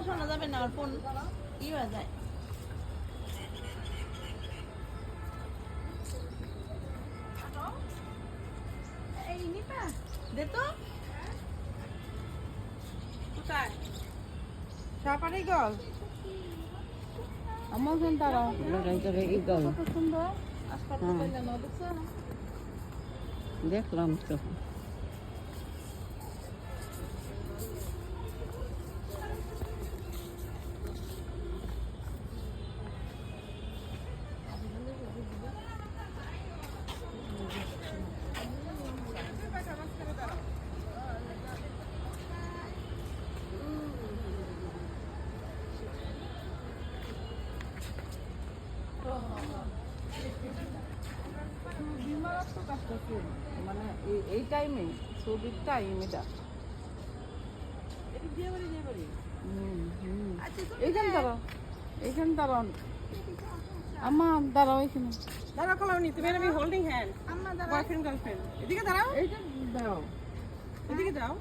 শোনা যাবে না, আর ফোন ই হয়ে যায়। এই নিপা দে তো কোথায় সাপারি গল আমার ফোন তারা কত সুন্দর আসপাত পাইলা না দেখছো দেখলাম তো মানে এই টাইমে ছবির টাইম এটা এইখান দাঁড়াও, এইখান দাঁড়াও আম্মা, দাঁড়াও এখানে দাঁড়াও। কলাউনি তুমি আমি হোল্ডিং হ্যান্ড, আম্মা দাঁড়াও, বয়ফ্রেন্ড গার্লফ্রেন্ড এদিকে দাঁড়াও, এইটা দাও, এদিকে দাও।